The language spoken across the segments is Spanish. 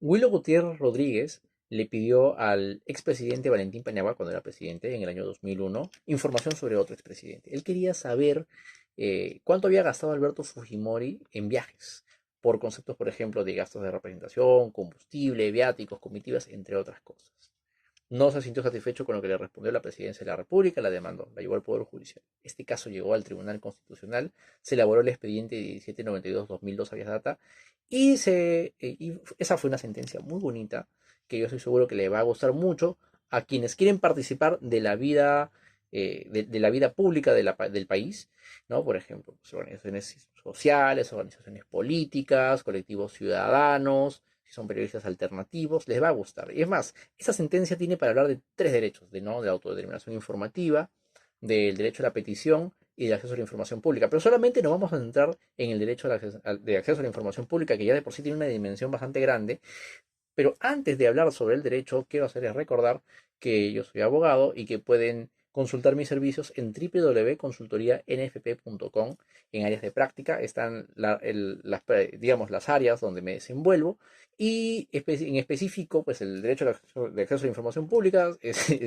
Willo Gutiérrez Rodríguez le pidió al expresidente Valentín Paniagua, cuando era presidente en el año 2001, información sobre otro expresidente. Él quería saber cuánto había gastado Alberto Fujimori en viajes, por conceptos, por ejemplo, de gastos de representación, combustible, viáticos, comitivas, entre otras cosas. No se sintió satisfecho con lo que le respondió la presidencia de la República, la demandó, la llevó al Poder Judicial. Este caso llegó al Tribunal Constitucional, se elaboró el expediente 1792-2002 habeas data y esa fue una sentencia muy bonita que yo estoy seguro que le va a gustar mucho a quienes quieren participar de la vida, de la vida pública del país, ¿no? Por ejemplo, pues, organizaciones sociales, organizaciones políticas, colectivos ciudadanos, si son periodistas alternativos, les va a gustar. Y es más, esta sentencia tiene para hablar de tres derechos, ¿no? De la autodeterminación informativa, del derecho a la petición y del acceso a la información pública. Pero solamente nos vamos a centrar en el derecho de acceso a la información pública, que ya de por sí tiene una dimensión bastante grande. Pero antes de hablar sobre el derecho, quiero hacerles recordar que yo soy abogado y que pueden consultar mis servicios en www.consultorianfp.com. En áreas de práctica están digamos, las áreas donde me desenvuelvo y en específico, pues el derecho de acceso a la información pública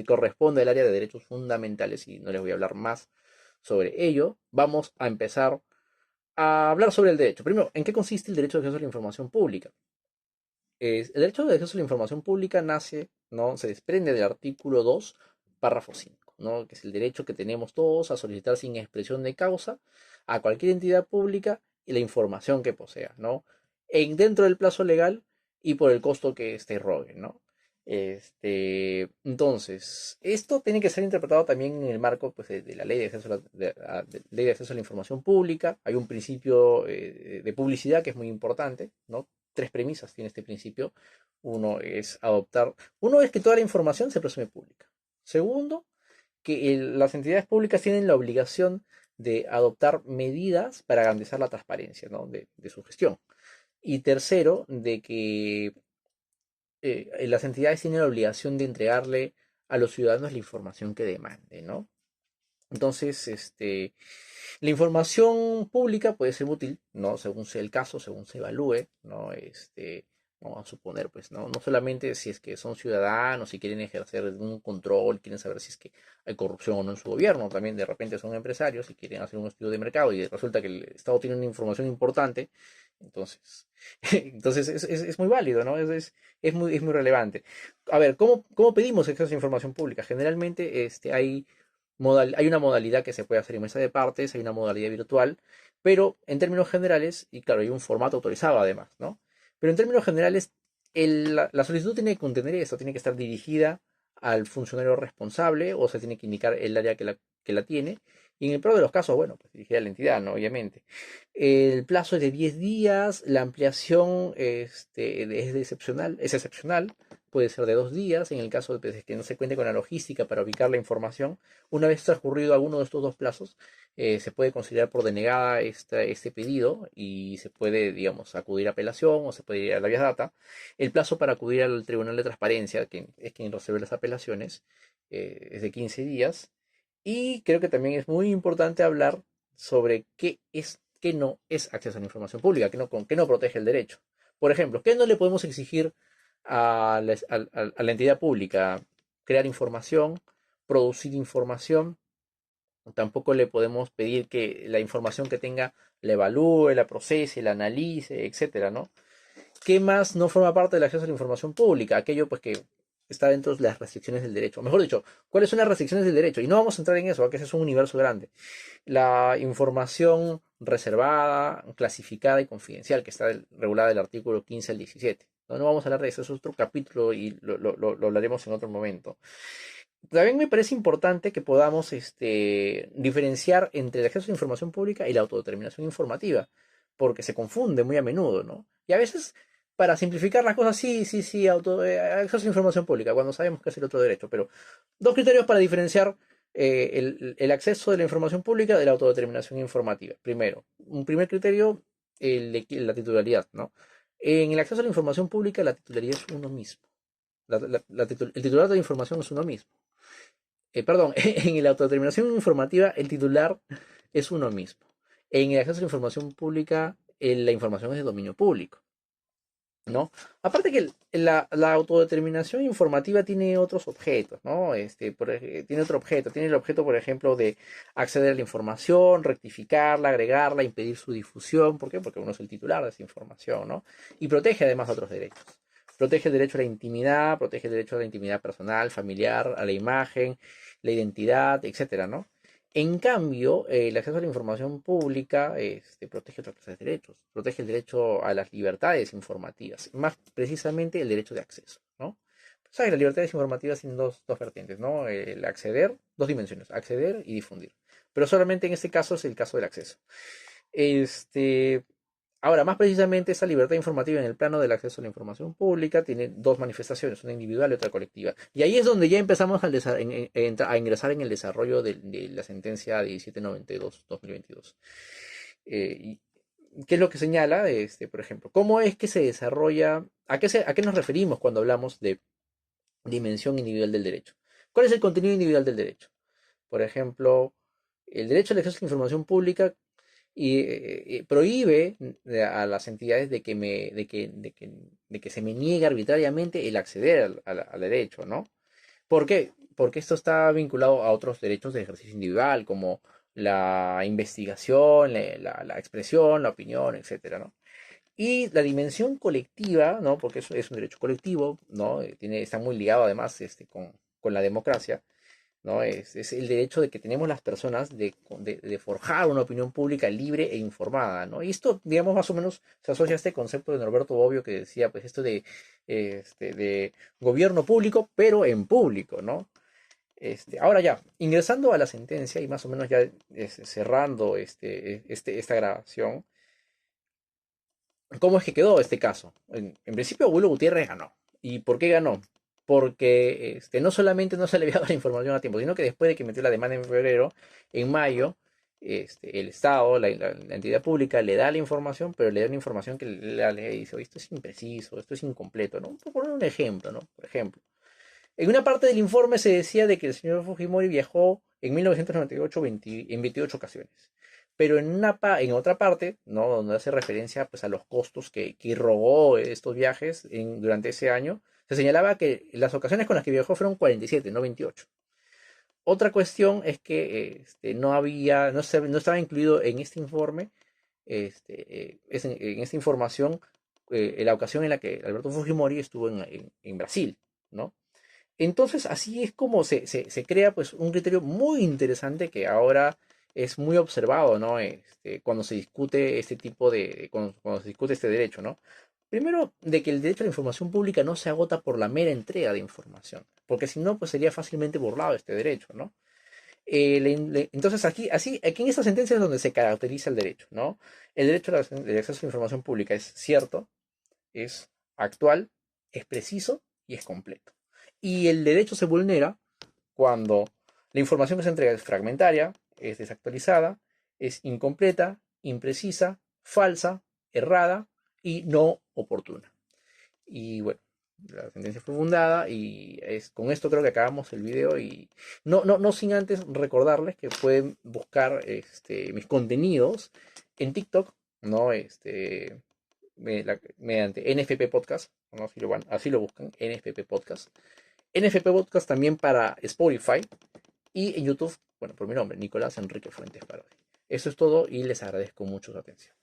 corresponde al área de derechos fundamentales y no les voy a hablar más sobre ello. Vamos a empezar a hablar sobre el derecho. Primero, ¿en qué consiste el derecho de acceso a la información pública? El derecho de acceso a la información pública nace, ¿no? Se desprende del artículo 2, párrafo 5, ¿no? Que es el derecho que tenemos todos a solicitar sin expresión de causa a cualquier entidad pública y la información que posea, ¿no? Dentro del plazo legal y por el costo que éste rogue, ¿no? Entonces, esto tiene que ser interpretado también en el marco, pues, de la ley de acceso ley de acceso a la información pública. Hay un principio de publicidad que es muy importante, ¿no? Tres premisas tiene este principio. Uno es que toda la información se presume pública. Segundo, que las entidades públicas tienen la obligación de adoptar medidas para garantizar la transparencia, ¿no? de su gestión. Y tercero, de que las entidades tienen la obligación de entregarle a los ciudadanos la información que demanden, ¿no? Entonces, la información pública puede ser útil, ¿no? Según sea el caso, según se evalúe, ¿no? Vamos a suponer, pues, ¿no? No solamente si es que son ciudadanos y quieren ejercer un control, quieren saber si es que hay corrupción o no en su gobierno, también de repente son empresarios y quieren hacer un estudio de mercado y resulta que el Estado tiene una información importante, entonces, entonces es muy válido, ¿no? Es muy relevante. A ver, ¿cómo pedimos acceso a información pública? Generalmente, hay una modalidad que se puede hacer en mesa de partes, hay una modalidad virtual, pero en términos generales, y claro, hay un formato autorizado además, ¿no? Pero en términos generales, la solicitud tiene que contener esto, tiene que estar dirigida al funcionario responsable o se tiene que indicar el área que la tiene. Y en el peor de los casos, bueno, pues dirigida a la entidad, ¿no? Obviamente. El plazo es de 10 días, la ampliación es excepcional, puede ser de 2 días, en el caso de pues, que no se cuente con la logística para ubicar la información. Una vez transcurrido alguno de estos dos plazos, se puede considerar por denegada este pedido y se puede, digamos, acudir a apelación o se puede ir a la vía data. El plazo para acudir al Tribunal de Transparencia, que es quien resuelve las apelaciones, es de 15 días. Y creo que también es muy importante hablar sobre qué no es acceso a la información pública, qué no protege el derecho. Por ejemplo, ¿qué no le podemos exigir a la entidad pública? Crear información, producir información. Tampoco le podemos pedir que la información que tenga la evalúe, la procese, la analice, etcétera, ¿no? ¿Qué más no forma parte del acceso a la información pública? Aquello pues que está dentro de las restricciones del derecho. Mejor dicho, ¿cuáles son las restricciones del derecho? Y no vamos a entrar en eso, porque ese es un universo grande. La información reservada, clasificada y confidencial, que está regulada del artículo 15 al 17. No vamos a hablar de eso, es otro capítulo y lo hablaremos en otro momento. También me parece importante que podamos diferenciar entre el acceso a la información pública y la autodeterminación informativa, porque se confunde muy a menudo, ¿no? Y a veces, para simplificar las cosas, sí, acceso a la información pública, cuando sabemos que es el otro derecho, pero dos criterios para diferenciar el acceso de la información pública de la autodeterminación informativa. Primero, un primer criterio, la titularidad, ¿no? En el acceso a la información pública, la titularidad es uno mismo. El titular de la información es uno mismo. Perdón, en la autodeterminación informativa el titular es uno mismo. En el acceso a la información pública, la información es de dominio público. ¿no? Aparte que la autodeterminación informativa tiene otros objetos, ¿no? Tiene otro objeto, tiene el objeto, por ejemplo, de acceder a la información, rectificarla, agregarla, impedir su difusión. ¿Por qué? Porque uno es el titular de esa información, ¿no? Y protege además otros derechos. Protege el derecho a la intimidad, protege el derecho a la intimidad personal, familiar, a la imagen, la identidad, etcétera, ¿no? En cambio, el acceso a la información pública protege otras clases de derechos, protege el derecho a las libertades informativas, más precisamente el derecho de acceso, ¿no? ¿Sabes? Las libertades informativas tienen dos vertientes, ¿no? El acceder, dos dimensiones, acceder y difundir. Pero solamente en este caso es el caso del acceso. Este, Ahora, más precisamente, esa libertad informativa en el plano del acceso a la información pública tiene dos manifestaciones, una individual y otra colectiva. Y ahí es donde ya empezamos a ingresar en el desarrollo de la sentencia 1792-2022. Y ¿qué es lo que señala? Por ejemplo, ¿cómo es que se desarrolla? A qué nos referimos cuando hablamos de dimensión individual del derecho? ¿Cuál es el contenido individual del derecho? Por ejemplo, el derecho al acceso a la información pública prohíbe a las entidades de que se me niegue arbitrariamente el acceder al derecho, ¿no? ¿Por qué? Porque esto está vinculado a otros derechos de ejercicio individual, como la investigación, la expresión, la opinión, etcétera, ¿no? Y la dimensión colectiva, ¿no? Porque eso es un derecho colectivo, ¿no? Está muy ligado además con la democracia, ¿no? Es el derecho de que tenemos las personas de forjar una opinión pública libre e informada, ¿no? Y esto, digamos, más o menos se asocia a este concepto de Norberto Bobbio que decía, pues, esto de gobierno público, pero en público, ¿no? Ahora ya, ingresando a la sentencia y más o menos ya cerrando esta grabación, ¿cómo es que quedó este caso? En principio, Abuelo Gutiérrez ganó. ¿Y por qué ganó? Porque no solamente no se le había dado la información a tiempo, sino que después de que metió la demanda en febrero, en mayo, el Estado, la entidad pública, le da la información, pero le da una información que la ley dice: "Oye, esto es impreciso, esto es incompleto", ¿no? Por poner un ejemplo, ¿no? Por ejemplo, en una parte del informe se decía de que el señor Fujimori viajó en 1998 en 28 ocasiones. Pero en otra parte, ¿no? Donde hace referencia, pues, a los costos que rogó estos viajes durante ese año, se señalaba que las ocasiones con las que viajó fueron 47, no 28. Otra cuestión es que no estaba incluido en este informe, en esta información, la ocasión en la que Alberto Fujimori estuvo en Brasil, ¿no? Entonces, así es como se crea, pues, un criterio muy interesante que ahora es muy observado, ¿no? Cuando se discute cuando se discute este derecho, ¿no? Primero, de que el derecho a la información pública no se agota por la mera entrega de información, porque si no, pues sería fácilmente burlado este derecho, ¿no? Entonces, aquí en esta sentencia es donde se caracteriza el derecho, ¿no? El derecho al acceso a la información pública es cierto, es actual, es preciso y es completo. Y el derecho se vulnera cuando la información que se entrega es fragmentaria, es desactualizada, es incompleta, imprecisa, falsa, errada y no oportuna. Y bueno, la sentencia fue fundada y con esto creo que acabamos el video y no sin antes recordarles que pueden buscar mis contenidos en TikTok, ¿no? Mediante NFP Podcast, ¿no? Así lo buscan, NFP Podcast. NFP Podcast también para Spotify y en YouTube, bueno, por mi nombre, Nicolás Enrique Fuentes Parodi. Eso es todo y les agradezco mucho su atención.